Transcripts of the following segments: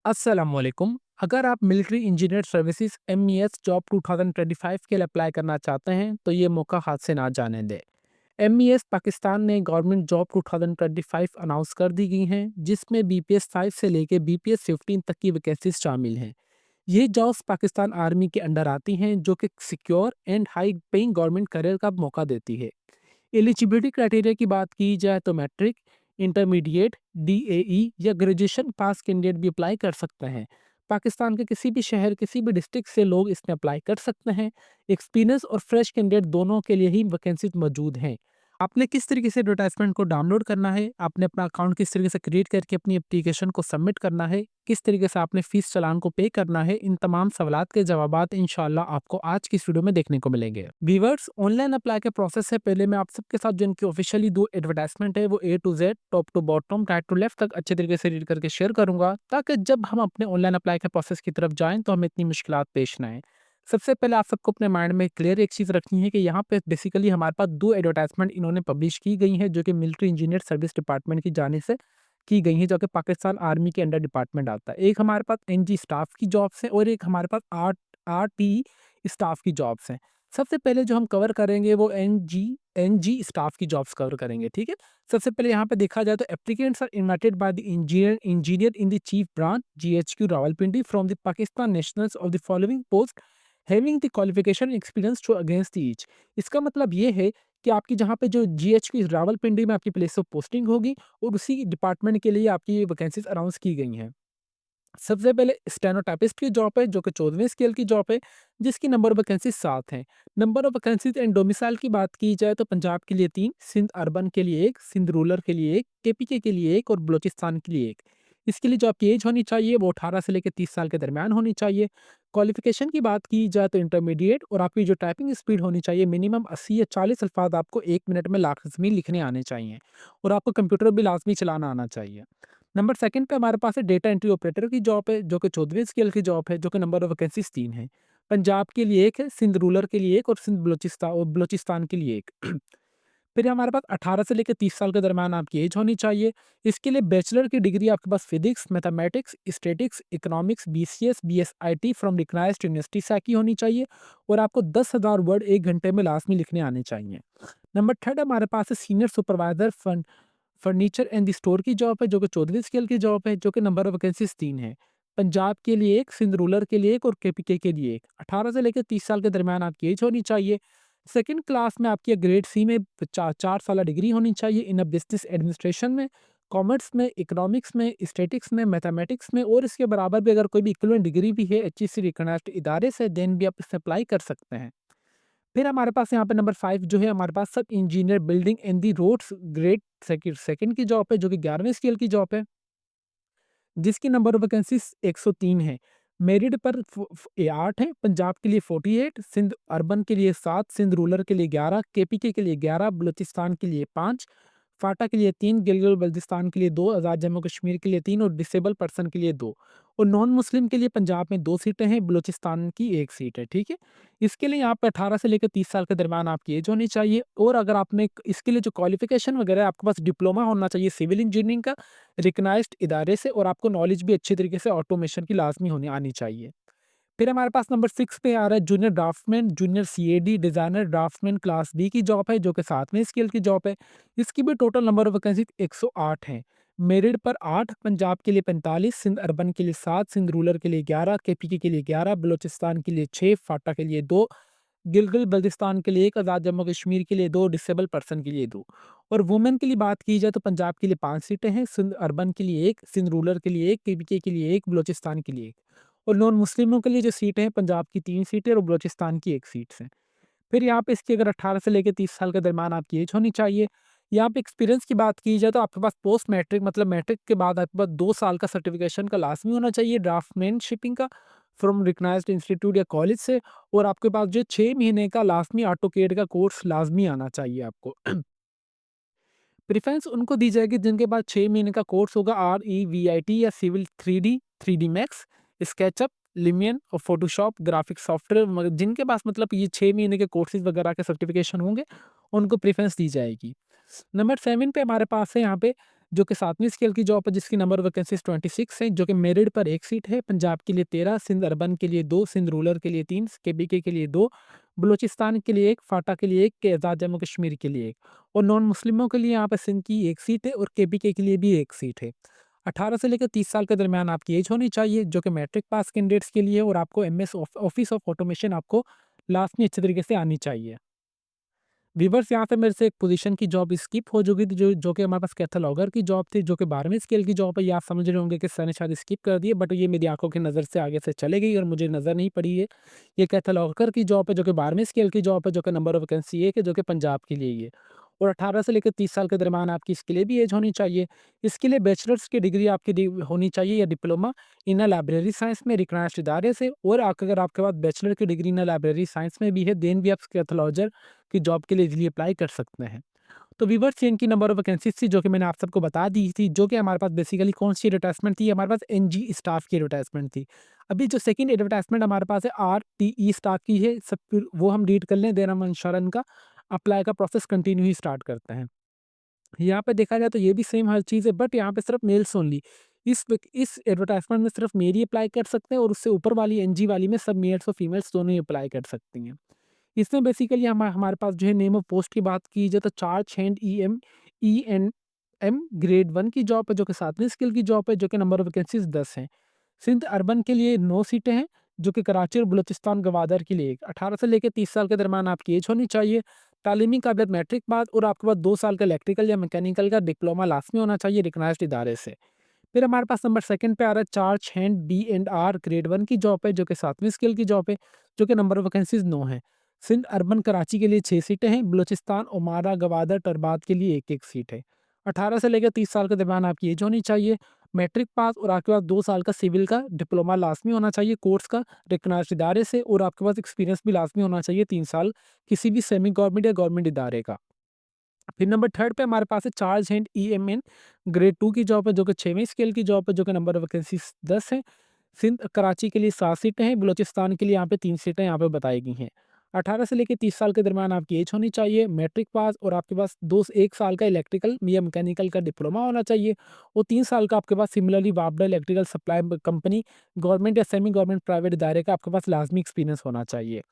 अस्सलामुअलैकुम। अगर आप military engineer services MES job 2025 के लिए अप्लाई करना चाहते हैं तो ये मौका हाथ से ना जाने दें। एमईएस पाकिस्तान में गवर्नमेंट जॉब 2025 अनाउंस कर दी गई हैं, जिसमें बीपीएस 5 से लेकर बीपीएस 15 तक की वैकेंसीज शामिल हैं। ये जॉब्स पाकिस्तान आर्मी के अंडर आती हैं, जो कि secure and high paying government career का मौका देती है। एलिजिबिलिटी क्राइटेरिया की बात की जाए तो मैट्रिक, इंटरमीडिएट, डीएई या ग्रेजुएशन पास कैंडिडेट भी अप्लाई कर सकते हैं। पाकिस्तान के किसी भी शहर, किसी भी डिस्ट्रिक्ट से लोग इसमें अप्लाई कर सकते हैं। एक्सपीरियंस और फ्रेश कैंडिडेट दोनों के लिए ही वैकेंसीज मौजूद हैं। आपने किस तरीके से एडवर्टाइजमेंट को डाउनलोड करना है, आपने अपना अकाउंट किस तरीके से क्रिएट करके अपनी एप्लीकेशन को सबमिट करना है, किस तरीके से आपने फीस चालान को पे करना है, इन तमाम सवालात के जवाबात इंशाल्लाह आपको आज की इस वीडियो में देखने को मिलेंगे। व्यूअर्स, ऑनलाइन अप्लाई के प्रोसेस से पहले मैं आप सबके साथ जिनकी ऑफिशियली 2 एडवर्टाइजमेंट है वो A to Z, top to bottom, right to left तक अच्छे तरीके से रीड करके शेयर करूंगा, ताकि जब हम अपने ऑनलाइन अप्लाई के प्रोसेस की तरफ जाएं तो हमें इतनी मुश्किलात पेश ना आए। सबसे पहले आप सबको अपने माइंड में क्लियर एक चीज़ रखनी है कि यहाँ पे बेसिकली हमारे पास 2 एडवर्टाइजमेंट इन्होंने पब्लिश की गई हैं, जो कि मिलिट्री इंजीनियर सर्विस डिपार्टमेंट की जानिब से की गई हैं, जो कि पाकिस्तान आर्मी के अंडर डिपार्टमेंट आता है। एक हमारे पास एनजी स्टाफ की जॉब्स हैं और एक हमारे पास आरटी स्टाफ की जॉब्स हैं। सबसे पहले जो हम कवर करेंगे वो एनजी स्टाफ की जॉब्स कवर करेंगे, ठीक है? सबसे पहले यहाँ पे देखा जाए तो applicants are invited by the engineer in the chief branch GHQ Rawalpindi from the Pakistan nationals of the following post having the qualification experience to against each. इसका मतलब ये है कि आपकी जहाँ पे जो जीएचक्यू रावलपिंडी में आपकी प्लेस ऑफ पोस्टिंग होगी और उसी डिपार्टमेंट के लिए आपकी ये वैकेंसीज अनाउंस की गई हैं। सबसे पहले स्टेनोटाइपिस्ट की जॉब है, जो कि 14वें स्केल की जॉब है, जिसकी नंबर ऑफ वैकेंसीज 7 हैं। Number of vacancies and domicile की बात की जाए तो पंजाब के लिए 3, सिंध अर्बन के लिए 1, सिंध रूरल के लिए 1, केपीके के लिए 1 और बलूचिस्तान के लिए 1। इसके लिए जो आपकी एज होनी चाहिए वो 18 से लेकर 30 साल के दरमियान होनी चाहिए। क्वालिफिकेशन की बात की जाए तो इंटरमीडिएट, और आपकी जो टाइपिंग स्पीड होनी चाहिए मिनिमम 80 या 40 अल्फाज आपको 1 मिनट में लाजमी लिखने आने चाहिए, और आपको कंप्यूटर भी लाजमी चलाना आना चाहिए। नंबर सेकंड पे हमारे पास है डेटा एंट्री ऑपरेटर की जॉब है, जो कि 14वें स्केल की जॉब है, जो कि नंबर ऑफ वैकेंसीज 3 है। पंजाब के लिए 1 है, सिंध रूरल के लिए 1 और सिंध बलूचिस्तान के लिए 1। फिर हमारे पास 18 से लेकर 30 साल के दरमियान आपकी एज होनी चाहिए। इसके लिए बैचलर की डिग्री आपके पास physics, mathematics, statics, economics, BCS, BSIT from recognised university से की होनी चाहिए, और आपको 10,000 वर्ड 1 घंटे में लाजमी लिखने आने चाहिए। नंबर थर्ड हमारे पास है senior supervisor furniture and the store की जॉब है, जो कि 14वीं स्केल की जॉब है, जो कि नंबर ऑफ वैकेंसीज 3 है। पंजाब के लिए 1, सिंध रूरल के लिए 1 और केपीके के लिए 1। 18 से लेकर 30 साल के दरमियान आपकी एज होनी चाहिए। सेकंड क्लास में आपकी ग्रेड सी में 4 साल डिग्री होनी चाहिए इन अ बिजनेस एडमिनिस्ट्रेशन में, कॉमर्स में, इकोनॉमिक्स में, स्टैटिक्स में, मैथमेटिक्स में, और इसके बराबर भी अगर कोई भी इक्विवेलेंट डिग्री भी है एचईसी रिकॉग्नाइज्ड इदारे से, देन भी आप इससे अप्लाई कर सकते हैं। फिर हमारे पास यहाँ पे नंबर 5 जो है हमारे पास सब engineer building and the roads grade second की जॉब है, जो कि 11वें स्केल की जॉब है, जिसकी नंबर ऑफ वैकेंसीज 103 है। मेरिट पर 8 है। पंजाब के लिए 48, सिंध अर्बन के लिए 7, सिंध रूरल के लिए 11, केपीके के लिए 11, बलूचिस्तान के लिए 5, फाटा के लिए 3, गिलगित बल्तिस्तान के लिए 2, आज़ाद जम्मू कश्मीर के लिए 3 और डिसेबल पर्सन के लिए 2, और नॉन मुस्लिम के लिए पंजाब में 2 सीटें हैं, बलूचिस्तान की 1 सीट है, ठीक है? इसके लिए यहाँ पे 18 से लेकर 30 साल के दरमियान आपकी एज होनी चाहिए, और अगर आपने इसके लिए जो क्वालिफिकेशन वगैरह है, आपके पास डिप्लोमा होना चाहिए सिविल इंजीनियरिंग का रिकग्नाइज्ड इदारे से, और आपको नॉलेज भी अच्छे तरीके से ऑटोमेशन की लाजमी होनी आनी चाहिए। फिर हमारे पास नंबर 6 पे आ रहा है junior draftman, junior CAD, designer draftman class B की जॉब है, जो कि 7वें स्केल की जॉब है। इसकी भी टोटल नंबर ऑफ वैकेंसी 108 है। मेरिट पर 8, पंजाब के लिए 45, सिंध अर्बन के लिए 7, सिंध रूरल के लिए 11, केपीके के लिए 11, बलूचिस्तान के लिए 6, फाटा के लिए 2, गिलगित बल्तिस्तान के लिए 1, आज़ाद जम्मू कश्मीर के लिए 2, डिसेबल पर्सन के लिए 2, और वुमेन के लिए बात की जाए तो पंजाब के लिए 5 सीटें हैं, सिंध अर्बन के लिए 1, सिंध रूरल के लिए 1, केपीके के लिए 1, बलूचिस्तान के लिए 1, और नॉन मुस्लिमों के लिए जो सीटें हैं पंजाब की 3 सीटें और बलूचिस्तान की 1 सीट है। फिर यहाँ पे इसकी अगर 18 से लेकर 30 साल के दरमियान आपकी एज होनी चाहिए। यहाँ पे एक्सपीरियंस की बात की जाए तो आपके पास पोस्ट मैट्रिक मतलब मैट्रिक के बाद आपके पास 2 साल का सर्टिफिकेशन का लाज़मी होना चाहिए ड्राफ्टमैनशिपिंग का फ्रॉम रिकग्नाइज्ड इंस्टीट्यूट या कॉलेज से, और आपके पास जो 6 महीने का लाज़मी ऑटोकेड का कोर्स लाज़मी आना चाहिए आपको। प्रेफ़रेंस उनको दी जाएगी जिनके पास 6 महीने का कोर्स होगा REVIT या civil 3D, 3D max, SketchUp, लिमियन और फ़ोटोशॉप ग्राफ़िक्स सॉफ्टवेयर, जिनके पास मतलब ये 6 महीने के कोर्सेज़ वगैरह के सर्टिफ़िकेशन होंगे, उनको प्रेफ़रेंस दी जाएगी। नंबर 7 पे हमारे पास है यहाँ पे जो कि 7वीं स्केल की जॉब है, जिसकी नंबर ऑफ वैकेंसीज़ 26 है, जो कि मेरिट पर 1 सीट है। पंजाब के लिए 13, सिंध अर्बन के लिए 2, सिंध रूरल के लिए 3, केबीके के लिए 2, बलूचिस्तान के लिए 1, फाटा के लिए 1, के आज़ाद जम्मू कश्मीर के लिए 1 और नॉन मुस्लिमों के लिए यहाँ पे सिंध की 1 सीट है और केबीके के लिए भी 1 सीट है। 18 से लेकर 30 साल के दरमियान आपकी एज होनी चाहिए, जो कि मैट्रिक पास कैंडिडेट्स के लिए, और आपको एमएस ऑफिस ऑफ ऑटोमेशन आपको लास्ट में अच्छे तरीके से आनी चाहिए। वीवर्स, यहाँ पे मेरे से एक पोजीशन की जॉब स्किप हो चुकी थी, जो कि हमारे पास कैथलॉगर की जॉब थी, जो कि 12वीं स्केल की जॉब है। ये आप समझ रहे होंगे कि सर ने शायद स्किप कर दी है, बट ये मेरी आंखों की नज़र से आगे से चले गई और मुझे नज़र नहीं पड़ी है। ये कैथलॉगर की जॉब है, जो कि 12वीं स्केल की जॉब है, जो कि नंबर ऑफ वैकेंसी एक है, जो कि पंजाब के लिए ही है और 18 से लेकर 30 साल के दरमियान आपकी इसके लिए भी एज होनी चाहिए। इसके लिए बैचलर्स की डिग्री आपकी होनी चाहिए या डिप्लोमा इन लाइब्रेरी साइंस में रिकग्नाइज्ड इदारे से, और अगर आपके पास बैचलर की डिग्री इन लाइब्रेरी साइंस में भी है, देन भी आप कैथलॉगर की जॉब के लिए इजीली अप्लाई कर सकते हैं। तो वीवर्स, ये इनकी नंबर ऑफ वैकेंसीज थी, जो कि मैंने आप सबको बता दी थी, जो कि हमारे पास बेसिकली कौन सी एडवर्टाइजमेंट थी, हमारे पास एनजी स्टाफ की एडवर्टाइजमेंट थी। अभी जो सेकंड एडवर्टाइजमेंट हमारे पास है आरटीई स्टाफ की है, सब फिर वो हम रीड कर लें, देन हम इंशाल्लाह इनका अप्लाई का प्रोसेस कंटिन्यू ही स्टार्ट करते हैं। यहाँ पे देखा जाए तो ये भी सेम हर चीज़ है, बट यहाँ पे सिर्फ मेल्स ओनली। इस एडवर्टाइजमेंट में सिर्फ मेल ही अप्लाई कर सकते हैं और उससे ऊपर वाली एनजी वाली में सब मेल्स और फीमेल्स दोनों ही अप्लाई कर सकती हैं। इसमें बेसिकली हमारे पास जो है नेम ऑफ पोस्ट की बात की जाए तो charge hand E N M grade 1 की जॉब है, जो कि 7वीं स्किल की जॉब है, जो कि नंबर ऑफ वैकेंसीज 10 हैं। सिंध अर्बन के लिए 9 सीटें हैं, जो कि कराची और बलूचिस्तान गवादर के लिए 18 से लेकर 30 साल के दरमियान आपकी एज होनी चाहिए। तालीमी काबिलियत मैट्रिक बाद और आपके पास 2 साल का इलेक्ट्रिकल या मैकेनिकल का डिप्लोमा लाजमी होना चाहिए रिकग्नाइज्ड इदारे से। फिर हमारे पास नंबर सेकंड पे आ रहा है चार्ज हैंड B&R ग्रेड 1 की जॉब है, जो कि 7वीं स्केल की जॉब है, जो कि नंबर ऑफ वैकेंसीज 9 है। सिंध अर्बन कराची के लिए 6 सीटें हैं, बलूचिस्तान ओमारा गवादर टरबात के लिए 1-1 सीट है। 18 से लेकर 30 साल के दरमियान आपकी एज होनी चाहिए, मैट्रिक पास और आपके पास 2 साल का सिविल का डिप्लोमा लाजमी होना चाहिए कोर्स का रिकग्नाइज्ड इदारे से, और आपके पास एक्सपीरियंस भी लाजमी होना चाहिए 3 साल किसी भी सेमी गवर्नमेंट या गवर्नमेंट इदारे का। फिर नंबर थर्ड पे हमारे पास है चार्ज हैंड EMN ग्रेड 2 की जॉब है, जो कि 6वीं स्केल की जॉब है, जो कि नंबर ऑफ वैकेंसीज 10 है। सिंध कराची के लिए 7 सीटें हैं, बलूचिस्तान के लिए यहाँ पे 3 सीटें यहाँ पे बताई गई हैं। 18 से लेकर 30 साल के दरमियान आपकी एज होनी चाहिए, मैट्रिक पास और आपके पास 1 साल का इलेक्ट्रिकल या मैकेनिकल का डिप्लोमा होना चाहिए और 3 साल का आपके पास सिमिलरली वापडा इलेक्ट्रिकल सप्लाई कंपनी गवर्नमेंट या सेमी गवर्नमेंट प्राइवेट इदारे का आपके पास लाजमी एक्सपीरियंस होना चाहिए।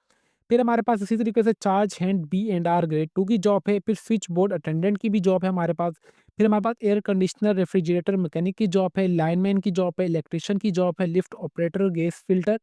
फिर हमारे पास इसी तरीके से चार्ज हैंड B&R ग्रेड 2 की जॉब है, फिर स्विच बोर्ड अटेंडेंट की भी जॉब है हमारे पास। फिर हमारे पास एयर कंडीशनर, रेफ्रिजरेटर मैकेनिक की जॉब है, लाइनमैन की जॉब है, इलेक्ट्रिशियन की जॉब है, लिफ्ट ऑपरेटर, गैस फिल्टर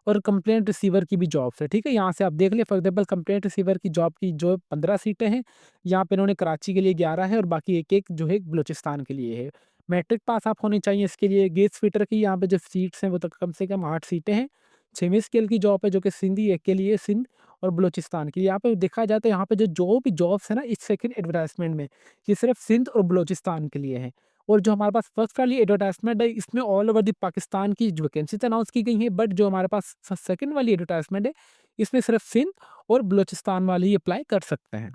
और कंप्लेंट रिसीवर की भी जॉब्स है। ठीक है, यहाँ से आप देख लें, फॉर एग्जाम्पल कंप्लेंट रिसीवर की जॉब की जो 15 सीटें हैं, यहाँ पे इन्होंने कराची के लिए 11 है और बाकी एक-एक जो है बलूचिस्तान के लिए है। मैट्रिक पास आप होनी चाहिए इसके लिए। गैस फिटर की यहाँ पे जो सीट्स हैं वो तो कम से कम 8 सीटें हैं। 6वीं स्केल की जॉब है, जो कि सिंधी एक के लिए सिंध और बलूचिस्तान की। यहाँ पे देखा जाए तो यहाँ पे जो भी जॉब्स है ना इस सेकंड एडवर्टाइजमेंट में, ये सिर्फ सिंध और बलूचिस्तान के लिए है। और जो हमारे पास फर्स्ट वाली एडवर्टाइजमेंट है, इसमें ऑल ओवर द पाकिस्तान की वैकेंसीज अनाउंस की गई है, बट जो हमारे पास सेकंड वाली एडवर्टाइजमेंट है, इसमें सिर्फ सिंध और बलूचिस्तान वाले ही अप्लाई कर सकते हैं।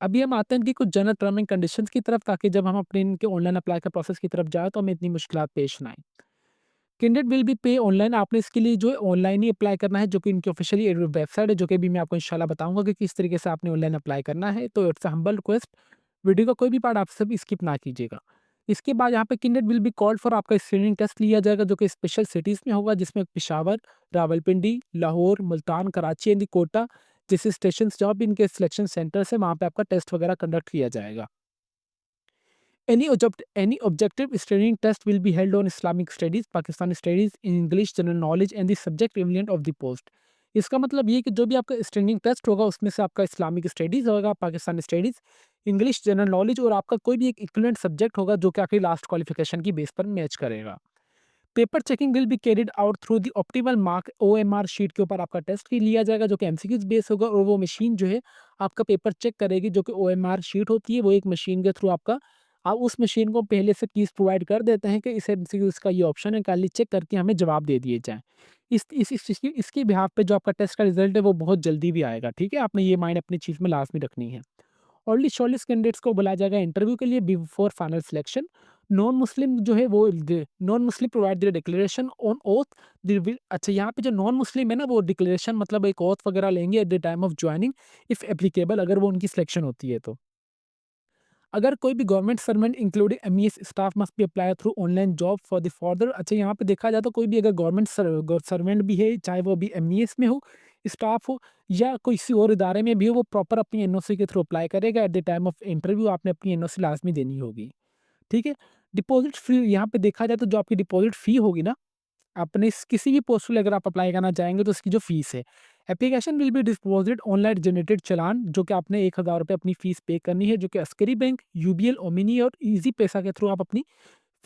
अभी हम आते हैं इनकी कुछ जनरल टर्म एंड कंडीशंस की तरफ, ताकि जब हम अपने इनके ऑनलाइन अप्लाई का प्रोसेस की तरफ जाए तो हमें इतनी मुश्किलात पेश ना आए। कैंडिडेट विल बी पे ऑनलाइन, आपने इसके लिए जो है ऑनलाइन ही अप्लाई करना है, जो कि इनकी ऑफिशियली वेबसाइट है, जो कि अभी मैं आपको इंशाल्लाह बताऊंगा कि किस तरीके से आपने ऑनलाइन अप्लाई करना है। तो इट्स हम्बल रिक्वेस्ट, वीडियो का कोई भी पार्ट आप सब स्किप ना कीजिएगा। इसके बाद यहाँ पे candidate will be called for, आपका स्क्रीनिंग टेस्ट लिया जाएगा, जो कि स्पेशल सिटीज़ में होगा, जिसमें पेशावर, रावलपिंडी, लाहौर, मुल्तान, कराची एंड कोटा जैसे स्टेशन जहाँ भी इनके सिलेक्शन सेंटर्स है, वहाँ पे आपका टेस्ट वगैरह कंडक्ट किया जाएगा। Any objective screening test will be held on Islamic studies, Pakistani studies, English, general knowledge and the subject relevant of the post। इसका मतलब ये कि जो भी आपका स्क्रीनिंग टेस्ट होगा उसमें से आपका इस्लामिक स्टडीज़ होगा, Pakistani studies, English, general knowledge और आपका कोई भी एक इक्विवेलेंट सब्जेक्ट होगा जो कि आपकी लास्ट क्वालिफिकेशन की बेस पर मैच करेगा। Paper checking will be carried out through the optimal mark OMR sheet के ऊपर आपका टेस्ट ही लिया जाएगा, जो कि एमसीक्यूज बेस होगा और वो मशीन जो है आपका पेपर चेक करेगी, जो कि OMR शीट होती है, वो एक मशीन के थ्रू आपका, आप उस मशीन को पहले से कीज़ प्रोवाइड कर देते हैं कि इस एमसीक्यूज का ये ऑप्शन है, काइंडली चेक करके हमें जवाब दे दिए जाएँ। इसके बिहाफ पे जो आपका टेस्ट का रिजल्ट है वो बहुत जल्दी भी आएगा, ठीक है? आपने ये माइंड अपनी चीज़ में लाज़मी रखनी है। ओनली शॉर्टलिस्ट कैंडिडेट्स को बुलाया जाएगा इंटरव्यू के लिए before final selection. Non Muslim जो है वो non Muslim provide there declaration on oath. अच्छा, यहाँ पे जो नॉन मुस्लिम है ना, वो डिक्लेरेशन मतलब एक ओथ वगैरह लेंगे at the time of joining, if applicable, अगर वो उनकी सिलेक्शन होती है तो। अगर कोई भी government servant including MES staff must be apply through online job for the further. अच्छा, यहाँ पे देखा जाए तो कोई भी अगर गवर्नमेंट सर्वेंट भी है, चाहे वो भी एमईएस में हो, स्टाफ हो या कोई किसी और इदारे में भी हो, वो प्रॉपर अपनी एनओसी के थ्रू अप्लाई करेगा। At the time of interview आपने अपनी एनओसी लाजमी देनी होगी। ठीक है? डिपॉज़िट फ़ी यहाँ पे देखा जाए तो जो आपकी डिपॉज़िट फ़ी होगी ना, आपने किसी भी पोस्ट के लिए अगर आप अप्लाई करना चाहेंगे तो उसकी जो फ़ीस है, application will be deposit online generated challan, जो कि आपने ₹1000 अपनी फ़ीस पे करनी है, जो कि अस्करी बैंक, यूबीएल, ओमिनी और ईज़ी पैसा के थ्रू आप अपनी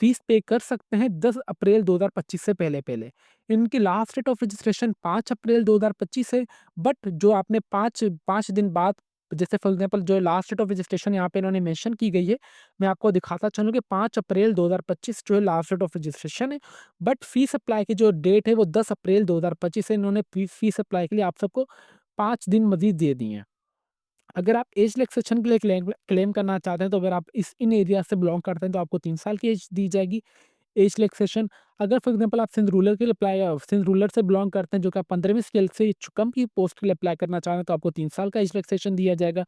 फ़ीस पे कर सकते हैं 10 अप्रैल 2025 से पहले-पहले। इनकी लास्ट डेट ऑफ रजिस्ट्रेशन 5 अप्रैल 2025 है, बट जो आपने 5 दिन बाद, जैसे फॉर एग्ज़ाम्पल जो लास्ट डेट ऑफ रजिस्ट्रेशन यहाँ पे इन्होंने मेंशन की गई है, मैं आपको दिखाता चलूँ कि 5 अप्रैल 2025 जो है लास्ट डेट ऑफ रजिस्ट्रेशन है, बट फ़ीस अप्लाई की जो डेट है वो 10 अप्रैल 2025 है। इन्होंने फ़ीस अप्लाई के लिए आप सबको 5 दिन मज़ीद दे दिए हैं। अगर आप एज रिलैक्सेशन के लिए क्लेम क्लेम करना चाहते हैं, तो अगर आप इन एरिया से बिलॉन्ग करते हैं तो आपको 3 साल की एज दी जाएगी। एज रिलैक्सेशन, अगर फॉर एग्जांपल आप सिंध रूरल के लिए सिंध रूरल से बिलॉन्ग करते हैं, जो कि आप 15वीं स्केल से कम की पोस्ट के लिए अप्लाई करना चाह रहे हैं, तो आपको 3 साल का एज रिलैक्सेशन दिया जाएगा।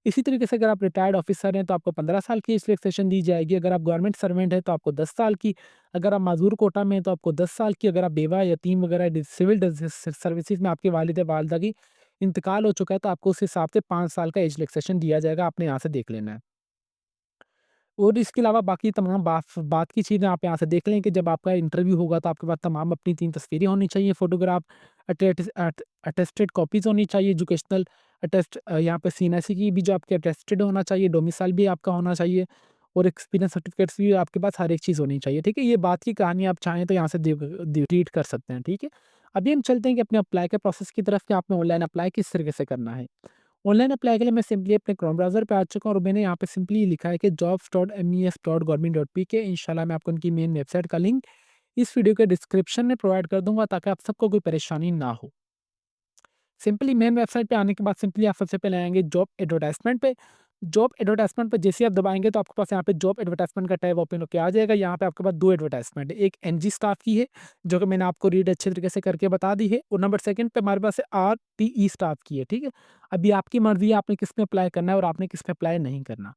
इसी तरीके से अगर आप रिटायर्ड ऑफिसर हैं तो आपको 15 साल की एज रिलैक्सेशन दी जाएगी। अगर आप गवर्नमेंट सर्वेंट हैं तो आपको 10 साल की। अगर आप माजूर कोटा में हैं तो आपको 10 साल की। अगर आप बेवा, यतीम वगैरह सिविल सर्विसेज में आपके वालिद वालदा की इंतकाल हो चुका है तो आपको उस हिसाब से 5 साल का एज रिलैक्सेशन दिया जाएगा। आपने यहाँ से देख लेना है। और इसके अलावा बाकी तमाम बात की चीज़ें आप यहाँ से देख लें कि जब आपका इंटरव्यू होगा तो आपके पास तमाम अपनी 3 तस्वीरें होनी चाहिए, फ़ोटोग्राफ, अटेस्टेड कॉपीज़ होनी चाहिए, एजुकेशनल यहाँ पे सीएनएसई की भी जो आपके अटेस्टेड होना चाहिए, डोमिसाइल भी आपका होना चाहिए और एक्सपीरियंस सर्टिफिकेट्स भी आपके पास हर एक चीज़ होनी चाहिए, ठीक है? ये बात की कहानी आप चाहें तो यहाँ से रीड कर सकते हैं, ठीक है? अभी हम चलते हैं कि अपने अप्लाई के प्रोसेस की तरफ कि आपने ऑनलाइन अप्लाई किस तरीके से करना है। ऑनलाइन अप्लाई के लिए मैं सिंपली अपने क्रोम ब्राउज़र पे आ चुका हूँ और मैंने यहाँ पे सिंपली लिखा है कि jobs.mes.government.pk। इंशाल्लाह मैं आपको उनकी मेन वेबसाइट का लिंक इस वीडियो के डिस्क्रिप्शन में प्रोवाइड कर दूँगा ताकि आप सबको कोई परेशानी ना हो। सिंपली मेन वेबसाइट पे आने के बाद सिंपली आप सबसे पहले आएँगे जॉब एडवर्टाइज़मेंट पे। जॉब एडवर्टाइज़मेंट पे जैसे ही आप दबाएँगे तो आपके पास यहाँ पे जॉब एडवर्टाइज़मेंट का टैब ओपन होके आ जाएगा। यहाँ पे आपके पास 2 एडवर्टाइज़मेंट है। एक एनजी स्टाफ की है, जो कि मैंने आपको रीड अच्छे तरीके से करके बता दी है, और नंबर 2 पे हमारे पास है आरटीई स्टाफ की है, ठीक है? अभी आपकी मर्ज़ी है आपने किस में अप्लाई करना है और आपने किस पे अप्लाई नहीं करना।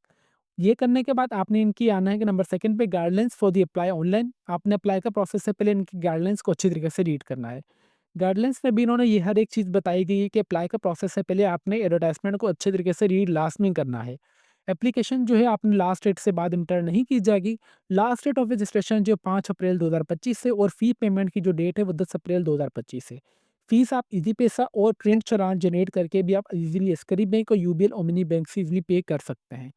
ये करने के बाद आपने इनकी आना है कि नंबर 2 पे guidelines for the apply online. आपने अप्लाई का प्रोसेस से पहले इनकी गाइडलाइंस को अच्छी तरीके से रीड करना है। गाइडलाइंस में भी इन्होंने ये हर एक चीज़ बताई गई है कि अप्लाई का प्रोसेस से पहले आपने एडवर्टाइजमेंट को अच्छे तरीके से रीड लाज़मी करना है। एप्लीकेशन जो है आपने लास्ट डेट से बाद इंटर नहीं की जाएगी। लास्ट डेट ऑफ रजिस्ट्रेशन जो 5 अप्रैल 2025 से, और फ़ी पेमेंट की जो डेट है वो 10 अप्रैल 2025 है। फ़ीस आप ईज़ी पैसा और प्रिंट चालान जनरेट करके भी आप ईज़िली अस्करी बैंक और यूबीएल ओमिनी बैंक से ईज़िली पे कर सकते हैं।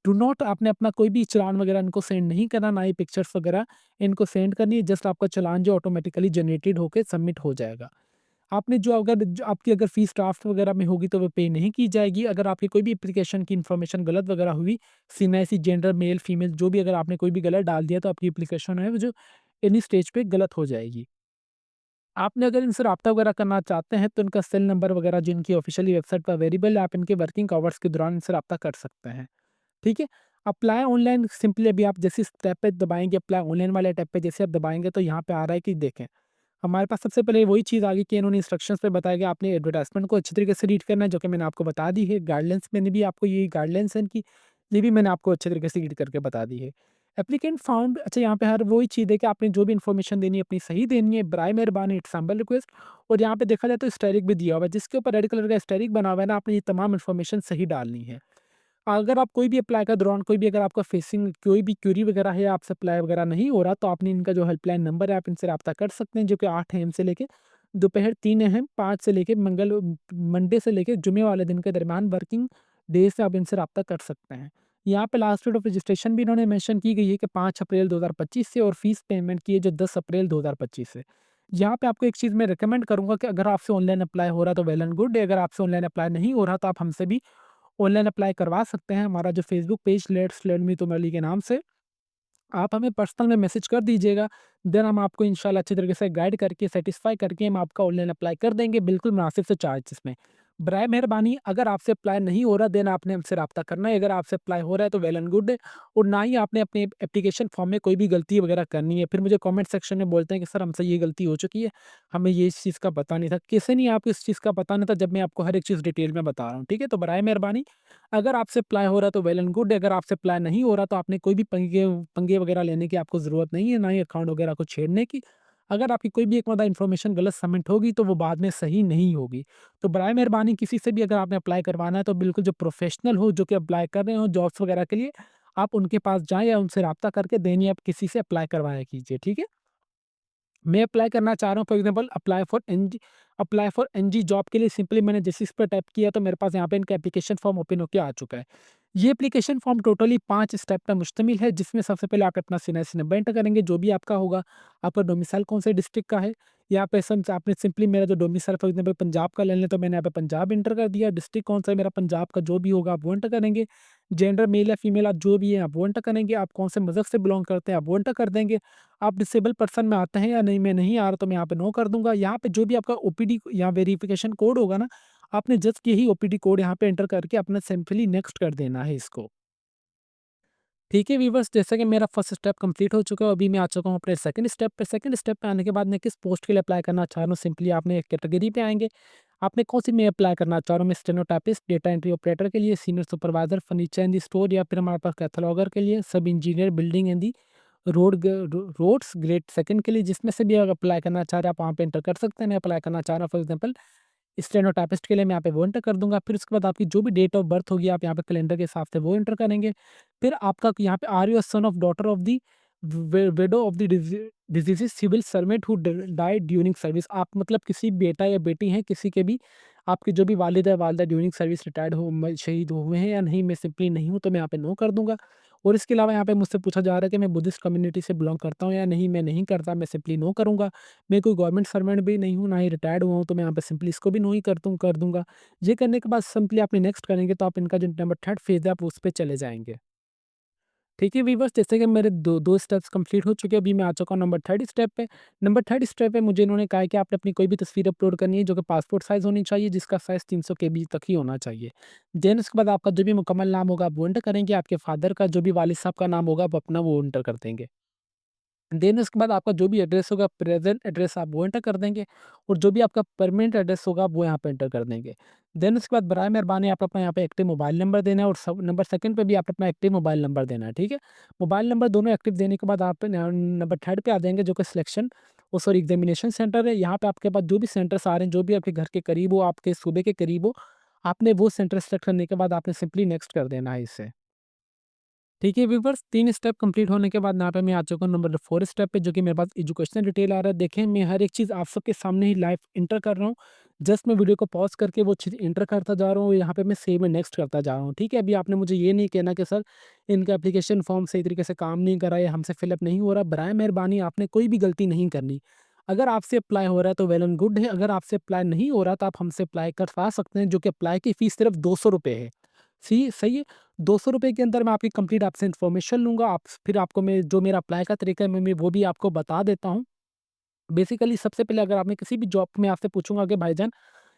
डू नॉट आपने अपना कोई भी चालान वगैरह इनको सेंड नहीं करना, ना ही पिक्चर्स वगैरह इनको सेंड करनी है। जस्ट आपका चालान जो ऑटोमेटिकली जनरेटेड होके सबमिट हो जाएगा। आपने जो आपकी अगर फ़ीस ड्राफ्ट वगैरह में होगी तो वो पे नहीं की जाएगी। अगर आपकी कोई भी एप्लीकेशन की इन्फॉर्मेशन गलत वगैरह हुई, सीएनआईसी, जेंडर, मेल, फीमेल जो भी अगर आपने कोई भी गलत डाल दिया तो आपकी एप्लीकेशन है वो जो एनी स्टेज पे गलत हो जाएगी। आपने अगर इनसे राब्ता वगैरह करना चाहते हैं तो इनका सेल नंबर वगैरह जो इनकी ऑफ़िशियली वेबसाइट पर अवेलेबल है, आप इनके वर्किंग आवर्स के दौरान इनसे राब्ता कर सकते हैं। ठीक है? अप्लाई ऑनलाइन सिंपली अभी आप जैसे इस टैब पे दबाएँगे, अप्लाई ऑनलाइन वाले टैब पे जैसे आप दबाएँगे तो यहाँ पे आ रहा है कि देखें, हमारे पास सबसे पहले वही चीज़ आ गई कि इन्होंने इंस्ट्रक्शंस पे बताया कि आपने एडवर्टाइज़मेंट को अच्छी तरीके से रीड करना है, जो कि मैंने आपको बता दी है। गाइडलाइंस मैंने भी आपको यही गाइडलाइंस है इनकी, ये भी मैंने आपको अच्छे तरीके से रीड करके बता दी है। एप्लीकेंट फाउंड, अच्छा यहाँ पे हर वही चीज़ है कि आपने जो भी इन्फॉर्मेशन देनी है अपनी सही देनी है, बराए मेहरबानी इट्स हम्बल रिक्वेस्ट। और यहाँ पे देखा जाए तो स्टेरिक भी दिया हुआ है, जिसके ऊपर रेड कलर का स्टेरिक बना हुआ है ना, आपने ये तमाम इन्फॉर्मेशन सही डालनी है। अगर आप कोई भी अप्लाई का दौरान कोई भी अगर आपका फेसिंग कोई भी क्वेरी वगैरह है, आपसे अप्लाई वगैरह नहीं हो रहा, तो आपने इनका जो हेल्पलाइन नंबर है आप इनसे राब्ता कर सकते हैं, जो कि 8 एम से लेके दोपहर 3 एम, 5 से लेके मंडे से लेके जुम्मे वाले दिन के दरमियान वर्किंग डेज से आप इनसे राब्ता कर सकते हैं। यहाँ पे लास्ट डेट ऑफ रजिस्ट्रेशन भी इन्होंने मेंशन की गई है कि 5 अप्रैल 2025 से, और फीस पेमेंट की है जो 10 अप्रैल 2025 से। यहाँ पे आपको एक चीज़ मैं रिकमेंड करूँगा कि अगर आपसे ऑनलाइन अप्लाई हो रहा है तो वेल एंड गुड है, अगर आपसे ऑनलाइन अप्लाई नहीं हो रहा तो आप हमसे भी ऑनलाइन अप्लाई करवा सकते हैं। हमारा जो Facebook page let's learn with Umar Ali के नाम से, आप हमें पर्सनल में मैसेज कर दीजिएगा। देन हम आपको इंशाल्लाह अच्छी तरीके से गाइड करके, सैटिस्फाई करके हम आपका ऑनलाइन अप्लाई कर देंगे, बिल्कुल मुनासिब से चार्जेस में। बराए मेहरबानी अगर आपसे अप्लाई नहीं हो रहा देन आपने हमसे राब्ता करना है। अगर आपसे अप्लाई हो रहा है तो वेल एंड गुड है और ना ही आपने अपने एप्लीकेशन फॉर्म में कोई भी गलती वगैरह करनी है। फिर मुझे कमेंट सेक्शन में बोलते हैं कि सर हमसे ये गलती हो चुकी है, हमें ये इस चीज़ का पता नहीं था। कैसे नहीं आपको इस चीज़ का पता नहीं था जब मैं आपको हर एक चीज़ डिटेल में बता रहा हूँ, ठीक है? तो बराए मेहरबानी अगर आपसे अप्लाई हो रहा है तो वेल एंड गुड है, अगर आपसे अप्लाई नहीं हो रहा तो आपने कोई भी पंगे पंगे वगैरह लेने की आपको ज़रूरत नहीं है, ना ही अकाउंट वगैरह को छेड़ने की। अगर आपकी कोई भी एक मतलब इन्फॉर्मेशन गलत सबमिट होगी तो वो बाद में सही नहीं होगी। तो बराए मेहरबानी किसी से भी अगर आपने अप्लाई करवाना है तो बिल्कुल जो प्रोफेशनल हो, जो कि अप्लाई कर रहे हो जॉब्स वगैरह के लिए, आप उनके पास जाएँ या उनसे राब्ता करके देन ही आप किसी से अप्लाई करवाया कीजिए, ठीक है? मैं अप्लाई करना चाह रहा हूँ for example apply for NG job के लिए सिंपली मैंने जैसे इस पे टैप किया तो मेरे पास यहाँ पे इनका एप्लीकेशन फॉर्म ओपन होके आ चुका है। ये एप्लीकेशन फॉर्म टोटली 5 स्टेप पे मुश्तमिल है जिसमें सबसे पहले आप अपना सीनियस नंबर एंटर करेंगे जो भी आपका होगा, आपका डोमिसाइल कौन से डिस्ट्रिक्ट का है, यहाँ पे सम आपने सिंपली मेरा जो डोमिसाइल फॉर एग्ज़ाम्पल पंजाब का ले लें तो मैंने यहाँ पे पंजाब एंटर कर दिया, डिस्ट्रिक्ट कौन सा है मेरा पंजाब का जो भी होगा आप वो एंटर करेंगे, जेंडर मेल या फीमेल आप जो भी है आप वो एंटर करेंगे, आप कौन से मज़हब से बिलॉन्ग करते हैं आप वो एंटर कर देंगे। आप डिसेबल पर्सन में आते हैं या नहीं, मैं नहीं आ रहा तो मैं यहाँ पे नो कर दूँगा। यहाँ पे जो भी आपका ओपीडी या वेरिफिकेशन कोड होगा ना, आपने जस्ट यही ओपीडी कोड यहाँ पे एंटर करके अपना सिंपली नेक्स्ट कर देना है इसको। ठीक है व्यूअर्स, जैसा कि मेरा फर्स्ट स्टेप कंप्लीट हो चुका है, अभी मैं आ चुका हूँ अपने सेकंड स्टेप पे। सेकंड स्टेप पे आने के बाद मैं किस पोस्ट के लिए अप्लाई करना चाह रहा हूँ, सिंपली आपने एक कैटेगरी पे आएँगे। आपने कौन-सी में अप्लाई करना चाह रहा हूँ, मैं स्टेनोटाइपिस्ट, डेटा एंट्री ऑपरेटर के लिए, senior supervisor, furniture in the store या फिर हमारे पास कैटलॉगर के लिए, sub engineer building in the roads grade second के लिए, जिसमें से भी अगर अप्लाई करना चाह रहे हैं आप वहाँ पे एंटर कर सकते हैं। मैं अप्लाई करना चाह रहा हूँ फॉर एग्ज़ाम्पल स्टेनोटाइपिस्ट के लिए मैं यहाँ पे वो एंटर कर दूँगा। फिर उसके बाद आपकी जो भी डेट ऑफ बर्थ होगी आप यहाँ पे कैलेंडर के हिसाब से वो एंटर करेंगे। फिर आपका यहाँ पे are you a son of daughter of the widow of the deceased civil servant who died during service. आप मतलब किसी बेटा या बेटी हैं किसी के भी, आपके जो भी वालिद या वालिदा ड्यूरिंग सर्विस रिटायर्ड हो शहीद हुए हैं या नहीं, मैं सिंपली नहीं हूँ तो मैं यहाँ पे नो कर दूँगा। और इसके अलावा यहाँ पे मुझसे पूछा जा रहा है कि मैं बुद्धिस्ट कम्युनिटी से बिलॉन्ग करता हूँ या नहीं, मैं नहीं करता, मैं सिंपली नो करूँगा। मैं कोई गवर्नमेंट सर्वेंट भी नहीं हूँ, ना ही रिटायर्ड हुआ हूँ, तो मैं यहाँ पे सिंपली इसको भी नो ही कर दूँगा। ये करने के बाद सिंपली आपने नेक्स्ट करेंगे तो आप इनका जो नंबर 3rd फ़ेज़ है आप उस पे चले जाएँगे। ठीक है व्यूअर्स, जैसे कि मेरे 2 स्टेप्स कंप्लीट हो चुके हैं, अभी मैं आ चुका हूँ नंबर 3rd स्टेप पे। नंबर 3rd स्टेप पे मुझे इन्होंने कहा है कि आपने अपनी कोई भी तस्वीर अपलोड करनी है जो कि पासपोर्ट साइज़ होनी चाहिए, जिसका साइज़ 300 केबी तक ही होना चाहिए। देन उसके बाद आपका जो भी मुकम्मल नाम होगा आप वो एंटर करेंगे, आपके फादर का जो भी वालिद साहब का नाम होगा आप अपना वो एंटर कर देंगे। देन उसके बाद आपका जो भी एड्रेस होगा प्रेजेंट एड्रेस आप वो एंटर कर देंगे और जो भी आपका परमानेंट एड्रेस होगा आप वो यहाँ पे एंटर कर देंगे। देन उसके बाद बराए मेहरबानी आप अपना यहाँ पे एक्टिव मोबाइल नंबर देना है और सब नंबर सेकंड पे भी आप अपना एक्टिव मोबाइल नंबर देना है, ठीक है? मोबाइल नंबर दोनों एक्टिव देने के बाद आप नंबर 3rd पे आ जाएँगे जो कि सिलेक्शन ओ सॉरी एग्ज़ामिनेशन सेंटर है। यहाँ पे आपके पास जो भी सेंटर्स आ रहे हैं, जो भी आपके घर के करीब हो, आपके सूबे के करीब हो, आपने वो सेंटर सेलेक्ट करने के बाद आपने सिंपली नेक्स्ट कर देना है इसे। ठीक है व्यूअर्स, 3 स्टेप कंप्लीट होने के बाद यहाँ पे मैं आ चुका हूँ नंबर 4 स्टेप पे जो कि मेरे पास एजुकेशनल डिटेल आ रहा है। देखें मैं हर एक चीज़ आप सबके सामने ही लाइव इंटर कर रहा हूँ। जस्ट मैं वीडियो को पॉज़ करके वो चीज़ इंटर करता जा रहा हूँ, यहाँ पे मैं सेव एंड नेक्स्ट करता जा रहा हूँ। ठीक है? अभी आपने मुझे ये नहीं कहना कि सर इनका एप्लीकेशन फॉर्म सही तरीके से काम नहीं कर रहा है, हमसे फिलअप नहीं हो रहा। बराए मेहरबानी आपने कोई भी गलती नहीं करनी। अगर आपसे अप्लाई हो रहा है तो वेल एंड गुड है, अगर आपसे अप्लाई नहीं हो रहा तो आप हमसे अप्लाई करवा सकते हैं, जो कि अप्लाई की फ़ीस सिर्फ़ ₹200 है। सही है? ₹200 के अंदर मैं आपकी कंप्लीट आपसे इन्फॉर्मेशन लूँगा, आप फिर आपको मैं जो मेरा अप्लाई का तरीका है मैं वो भी आपको बता देता हूँ। बेसिकली सबसे पहले अगर आपने किसी भी जॉब में आपसे पूछूँगा कि भाईजान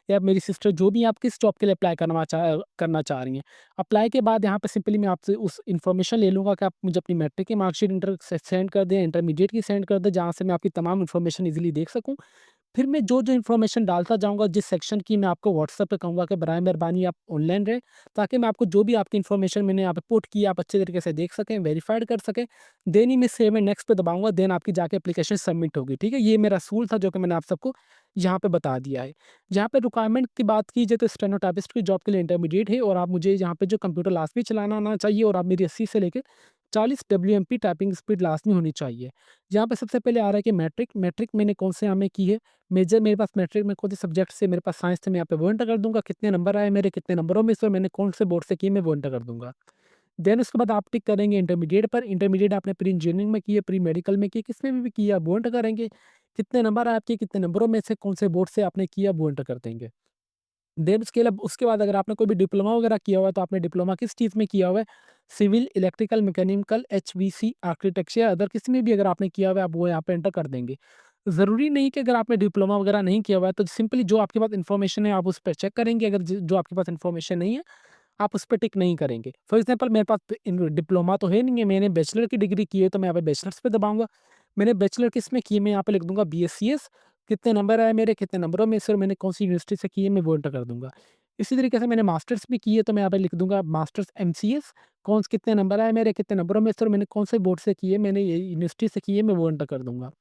या मेरी सिस्टर जो भी आप किस जॉब के लिए अप्लाई करना चाह रही हैं। अप्लाई के बाद यहाँ पे सिंपली मैं आपसे उस इन्फॉर्मेशन ले लूँगा कि आप मुझे अपनी मैट्रिक की मार्कशीट इंटर से सेंड कर दें, इंटरमीडिएट की सेंड कर दें, जहाँ से मैं आपकी तमाम इन्फॉर्मेशन ईज़िली देख सकूँ। फिर मैं जो-जो इन्फॉर्मेशन डालता जाऊँगा, जिस सेक्शन की मैं आपको व्हाट्सएप पे कहूँगा कि बराए मेहरबानी आप ऑनलाइन रहें, ताकि मैं आपको जो भी आपकी इन्फॉर्मेशन मैंने यहाँ पे पुट की, आप अच्छे तरीके से देख सकें, वेरीफाइड कर सकें। देन ही मैं सेव एंड नेक्स्ट पे दबाऊँगा, देन आपकी जाके एप्लीकेशन सबमिट होगी, ठीक है? ये मेरा असूल था जो कि मैंने आप सबको यहाँ पे बता दिया है। जहाँ पे रिक्वायरमेंट की बात की जाए तो स्टेनोटाइपिस्ट की जॉब के लिए इंटरमीडिएट है और आप मुझे यहाँ पे जो कंप्यूटर लाज़मी चलाना आना चाहिए और आप मेरी 80 से लेके 40 डब्ल्यूएमपी टाइपिंग स्पीड लाज़मी होनी चाहिए। यहाँ पे सबसे पहले आ रहा है कि मैट्रिक मैंने कौन से यहाँ में की है। मेजर मेरे पास मैट्रिक में कौन से सब्जेक्ट से मेरे पास साइंस थे, मैं यहाँ पे वो एंटर कर दूँगा। कितने नंबर आए मेरे, कितने नंबरों में से और मैंने कौन से बोर्ड से की मैं वो एंटर कर दूँगा। देन उसके बाद आप टिक करेंगे इंटरमीडिएट पर। इंटरमीडिएट आपने प्री इंजीनियरिंग में की है, प्री मेडिकल में की है, किसमें भी की है आप वो एंटर करेंगे। कितने नंबर आए आपके, कितने नंबरों में से कौन से बोर्ड से आपने किया वो एंटर कर देंगे। देन उसके बाद अगर आपने कोई भी डिप्लोमा वगैरह किया हुआ है तो आपने डिप्लोमा किस चीज़ में किया हुआ है? Civil, electrical, mechanical, HVC, architecture other किसी में भी अगर आपने किया हुआ है आप वो यहाँ पे एंटर कर देंगे। ज़रूरी नहीं कि अगर आपने डिप्लोमा वगैरह नहीं किया हुआ है, तो सिंपली जो आपके पास इन्फॉर्मेशन है, आप उस पे चेक करेंगे। अगर जो आपके पास इन्फॉर्मेशन नहीं है, आप उस पे टिक नहीं करेंगे। फॉर एग्ज़ाम्पल मेरे पास डिप्लोमा तो है नहीं है, मैंने बैचलर की डिग्री की है, तो मैं यहाँ पे बैचलर्स पे दबाऊँगा। मैंने बैचलर किसमें की है, मैं यहाँ पे लिख दूँगा बीएससीएस, कितने नंबर आए मेरे, कितने नंबरों में से, और मैंने कौन-सी यूनिवर्सिटी से की है, मैं वो एंटर कर दूँगा। इसी तरीके से मैंने मास्टर्स भी की है, तो मैं यहाँ पे लिख दूँगा मास्टर्स एमसीएस, कितने नंबर आए मेरे, कितने नंबरों में से, और मैंने कौन से बोर्ड से की है, मैंने ये यूनिवर्सिटी से की है, मैं वो एंटर कर दूँगा।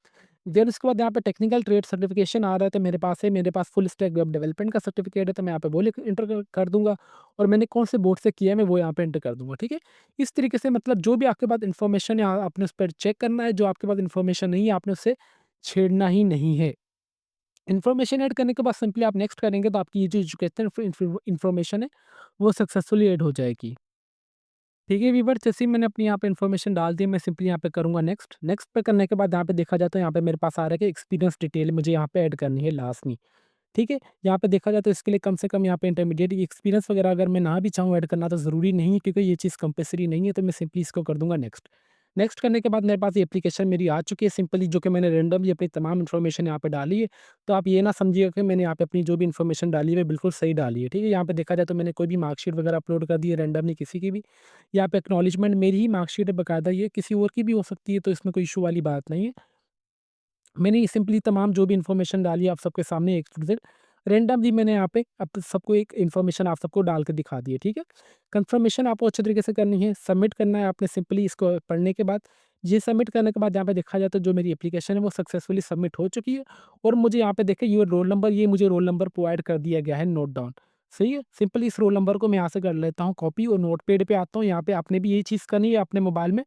देन उसके बाद यहाँ पे टेक्निकल ट्रेड सर्टिफिकेशन आ रहा है, तो मेरे पास है, मेरे पास फुल स्टैक वेब डेवलपमेंट का सर्टिफिकेट है, तो मैं यहाँ पे वो लिख एंटर कर दूँगा, और मैंने कौन से बोर्ड से किया है, मैं वो यहाँ पे एंटर कर दूँगा, ठीक है? इस तरीके से मतलब जो भी आपके पास इन्फॉर्मेशन है, आपने उस पर चेक करना है, जो आपके पास इन्फॉर्मेशन नहीं है, आपने उससे छेड़ना ही नहीं है। इन्फॉर्मेशन ऐड करने के बाद सिंपली आप नेक्स्ट करेंगे, तो आपकी ये जो एजुकेशन इन्फॉर्मेशन है, वो सक्सेसफुली ऐड हो जाएगी। ठीक है व्यूअर, जैसे ही मैंने अपनी यहाँ पे इन्फॉर्मेशन डाल दी, मैं सिंपली यहाँ पे करूँगा नेक्स्ट। नेक्स्ट पे करने के बाद यहाँ पे देखा जाए, तो यहाँ पे मेरे पास आ रहा है कि एक्सपीरियंस डिटेल मुझे यहाँ पे ऐड करनी है लास्ट में। ठीक है? यहाँ पे देखा जाए तो इसके लिए कम से कम यहाँ पे इंटरमीडिएट एक्सपीरियंस वगैरह अगर मैं ना भी चाहूँ ऐड करना, तो ज़रूरी नहीं है, क्योंकि ये चीज़ कंपल्सरी नहीं है, तो मैं सिंपली इसको कर दूँगा नेक्स्ट। नेक्स्ट करने के बाद मेरे पास ये एप्लीकेशन मेरी आ चुकी है सिंपली, जो कि मैंने रैंडमली अपनी तमाम इन्फॉर्मेशन यहाँ पे डाली है। तो आप ये ना समझिएगा कि मैंने यहाँ पे अपनी जो भी इन्फॉर्मेशन डाली है बिल्कुल सही डाली है, ठीक है? यहाँ पे देखा जाए तो मैंने कोई भी मार्कशीट वगैरह अपलोड कर दी है रैंडमली किसी की भी। यहाँ पे एक्नॉलेजमेंट मेरी ही मार्कशीट है बाकायदा, ये किसी और की भी हो सकती है, तो इसमें कोई इश्यू वाली बात नहीं है। मैंने ये सिंपली तमाम जो भी इन्फॉर्मेशन डाली है आप सबके सामने एक टू जेड रैंडमली मैंने यहाँ पे अब सबको एक इन्फॉर्मेशन आप सबको डाल के दिखा दी है, ठीक है? कंफर्मेशन आपको अच्छे तरीके से करनी है, सबमिट करना है आपने सिंपली इसको पढ़ने के बाद। ये सबमिट करने के बाद यहाँ पे देखा जाए तो जो मेरी एप्लीकेशन है वो सक्सेसफुली सबमिट हो चुकी है, और मुझे यहाँ पे देखिए ये रोल नंबर, ये मुझे रोल नंबर प्रोवाइड कर दिया गया है, नोट डाउन। सही है? सिंपली इस रोल नंबर को मैं यहाँ से कर लेता हूँ कॉपी, और नोटपैड पे आता हूँ। यहाँ पे आपने भी यही चीज़ करनी है, अपने मोबाइल में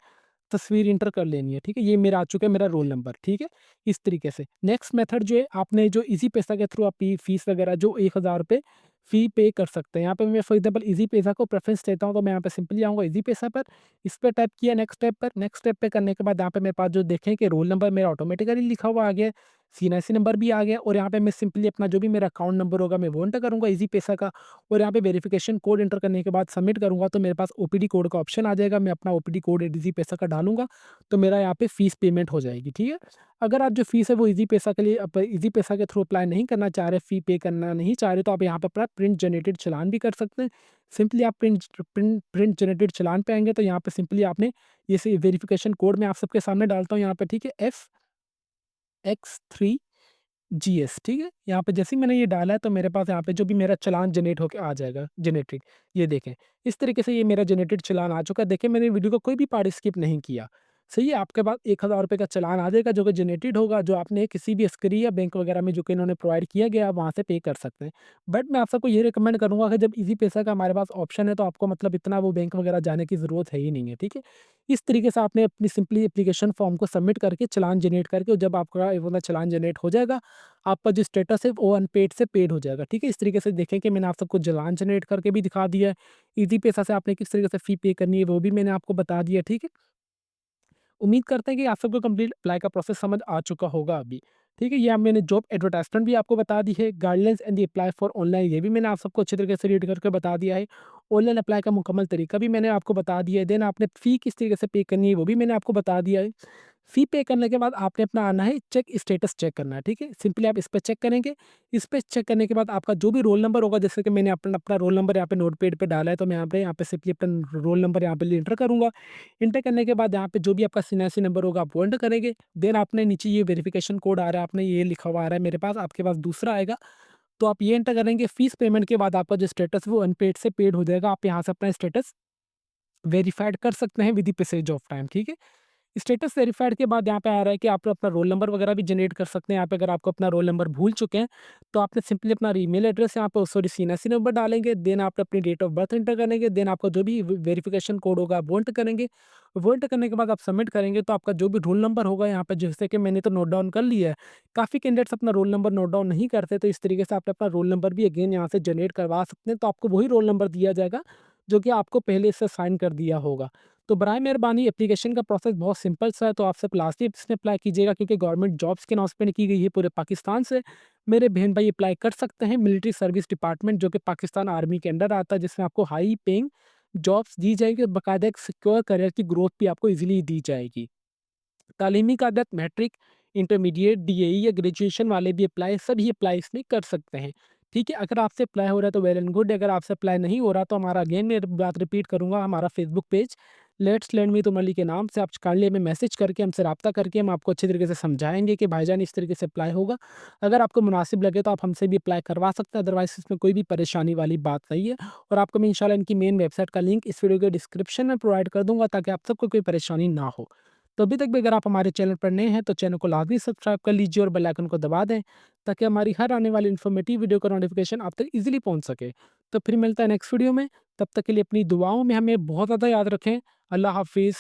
तस्वीर इंटर कर लेनी है, ठीक है? ये मेरा आ चुका है मेरा रोल नंबर, ठीक है? इस तरीके से। नेक्स्ट मेथड जो है, आपने जो ईज़ी पैसा के थ्रू आप फीस वगैरह जो ₹1000 फ़ी पे कर सकते हैं। यहाँ पे मैं फॉर एग्ज़ाम्पल ईज़ी पैसा को प्रेफ़रेंस देता हूँ, तो मैं यहाँ पे सिंपली आऊँगा ईज़ी पैसा पर, इस पे टैप किया नेक्स्ट स्टेप पर। नेक्स्ट स्टेप पे करने के बाद यहाँ पे मेरे पास जो देखें कि रोल नंबर मेरा ऑटोमेटिकली लिखा हुआ आ गया है, सीएनआईसी नंबर भी आ गया, और यहाँ पे मैं सिंपली अपना जो भी मेरा अकाउंट नंबर होगा मैं वो एंटर करूँगा ईज़ी पैसा का, और यहाँ पे वेरिफ़िकेशन कोड एंटर करने के बाद सबमिट करूँगा, तो मेरे पास ओपीडी कोड का ऑप्शन आ जाएगा। मैं अपना ओपीडी कोड ईज़ी पैसा का डालूँगा, तो मेरा यहाँ पे फ़ीस पेमेंट हो जाएगी, ठीक है? अगर आप जो फ़ीस है वो ईज़ी पैसा के लिए ईज़ी पैसा के थ्रू अप्लाई नहीं करना चाह रहे, फ़ी पे करना नहीं चाह रहे, तो आप यहाँ पे अपना प्रिंट जनरेटेड चालान भी कर सकते हैं। सिंपली आप प्रिंट जनरेटेड चालान पे आएँगे, तो यहाँ पे सिंपली आपने ये वेरिफ़िकेशन कोड मैं आप सबके सामने डालता हूँ यहाँ पे, ठीक है? FX3 जीएस, ठीक है? यहाँ पे जैसे ही मैंने ये डाला है, तो मेरे पास यहाँ पे जो भी मेरा चालान जनरेट होके आ जाएगा, जनरेटेड। ये देखें, इस तरीके से ये मेरा जनरेटेड चालान आ चुका है। देखिए मैंने वीडियो का कोई भी पार्ट स्किप नहीं किया। सही है? आपके पास ₹1000 का चालान आ जाएगा, जो कि जनरेटेड होगा, जो आपने किसी भी एसकरी या बैंक वगैरह में जो कि इन्होंने प्रोवाइड किया गया, आप वहाँ से पे कर सकते हैं। बट मैं आप सबको ये रिकमेंड करूँगा कि जब ईज़ी पैसा का हमारे पास ऑप्शन है, तो आपको मतलब इतना वो बैंक वगैरह जाने की ज़रूरत है ही नहीं है, ठीक है? इस तरीके से आपने अपनी सिंपली एप्लीकेशन फॉर्म को सबमिट करके, चालान जनरेट करके, और जब आपका ये वाला चालान जनरेट हो जाएगा, आपका जो स्टेटस है वो अनपेड से पेड हो जाएगा, ठीक है? इस तरीके से देखें कि मैंने आप सबको चालान जनरेट करके भी दिखा दिया है। ईज़ी पैसा से आपने किस तरीके से फ़ी पे करनी है वो भी मैंने आपको बता दिया, ठीक है? उम्मीद करते हैं कि आप सबको कंप्लीट अप्लाई का प्रोसेस समझ आ चुका होगा अभी। ठीक है? ये अब मैंने जॉब एडवर्टाइज़मेंट भी आपको बता दी है, guidelines and the apply for online ये भी मैंने आप सबको अच्छे तरीके से रीड करके बता दिया है। ऑनलाइन अप्लाई का मुकम्मल तरीका भी मैंने आपको बता दिया है। देन आपने फ़ी किस तरीके से पे करनी है वो भी मैंने आपको बता दिया है। फ़ी पे करने के बाद आपने अपना आना है चेक स्टेटस चेक करना है, ठीक है? सिंपली आप इस पे चेक करेंगे। इस पे चेक करने के बाद आपका जो भी रोल नंबर होगा, जैसे कि मैंने अपना अपना रोल नंबर यहाँ पे नोटपैड पे डाला है, तो मैं यहाँ पे सिंपली अपना रोल नंबर यहाँ पे एंटर करूँगा। एंटर करने के बाद यहाँ पे जो भी आपका सीएनआईसी नंबर होगा आप वो एंटर करेंगे। देन आपने नीचे ये वेरिफिकेशन कोड आ रहा है, आपने ये लिखा हुआ आ रहा है मेरे पास, आपके पास दूसरा आएगा, तो आप ये एंटर करेंगे। फीस पेमेंट के बाद आपका जो स्टेटस है वो अनपेड से पेड हो जाएगा। आप यहाँ से अपना स्टेटस वेरिफाइड कर सकते हैं with the passage of time, ठीक है? स्टेटस वेरिफाइड के बाद यहाँ पे आ रहा है कि आप अपना रोल नंबर वगैरह भी जनरेट कर सकते हैं। यहाँ पे अगर आपको अपना रोल नंबर भूल चुके हैं, तो आपने सिंपली अपना ईमेल एड्रेस यहाँ पे सॉरी सीएनएससी नंबर डालेंगे, देन आप अपनी डेट ऑफ बर्थ एंटर करेंगे, देन आपका जो भी वेरिफिकेशन कोड होगा आप वो एंटर करेंगे। वो एंटर करने के बाद आप सबमिट करेंगे, तो आपका जो भी रोल नंबर होगा यहाँ पे, जैसे कि मैंने तो नोट डाउन कर लिया है। काफ़ी कैंडिडेट्स अपना रोल नंबर नोट डाउन नहीं करते, तो इस तरीके से आप अपना रोल नंबर भी अगेन यहाँ से जनरेट करवा सकते हैं। तो आपको वही रोल नंबर दिया जाएगा जो कि आपको पहले से साइन कर दिया होगा। तो बराए मेहरबानी एप्लीकेशन का प्रोसेस बहुत सिंपल सा है, तो आप सब लास्ट इसमें अप्लाई कीजिएगा, क्योंकि गवर्नमेंट जॉब्स के अनाउंसमेंट की गई है पूरे पाकिस्तान से। मेरे बहन भाई अप्लाई कर सकते हैं। मिलिट्री सर्विस डिपार्टमेंट जो कि पाकिस्तान आर्मी के अंडर आता है, जिसमें आपको हाई पेइंग जॉब्स दी जाएगी, और बाकायदा एक सिक्योर करियर की ग्रोथ भी आपको ईज़िली दी जाएगी। तालीमी काबिलियत मैट्रिक, इंटरमीडिएट, डीएई या ग्रेजुएशन वाले भी सभी अप्लाई इसमें कर सकते हैं। ठीक है, अगर आपसे अप्लाई हो रहा है तो वेल एंड गुड, अगर आपसे अप्लाई नहीं हो रहा तो हमारा अगेन मैं बात रिपीट करूँगा, हमारा Facebook page let's learn with Umar Ali के नाम से आप काइंडली हमें मैसेज करके हमसे राब्ता करके हम आपको अच्छे तरीके से समझाएँगे कि भाईजान इस तरीके से अप्लाई होगा। अगर आपको मुनासिब लगे तो आप हमसे भी अप्लाई करवा सकते हैं, अदरवाइज़ इसमें कोई भी परेशानी वाली बात नहीं है। और आपको मैं इंशाल्लाह इनकी मेन वेबसाइट का लिंक इस वीडियो के डिस्क्रिप्शन में प्रोवाइड कर दूँगा ताकि आप सबको कोई परेशानी ना हो। तो अभी तक भी अगर आप हमारे चैनल पर नए हैं तो चैनल को लाज़मी सब्सक्राइब कर लीजिए और बेल आइकन को दबा दें ताकि हमारी हर आने वाली इन्फॉर्मेटिव वीडियो का नोटिफिकेशन आप तक ईज़िली पहुँच सके। तो फिर मिलता है नेक्स्ट वीडियो में, तब तक के लिए अपनी दुआओं में हमें बहुत ज़्यादा याद रखें। अल्लाह हाफ़िज़।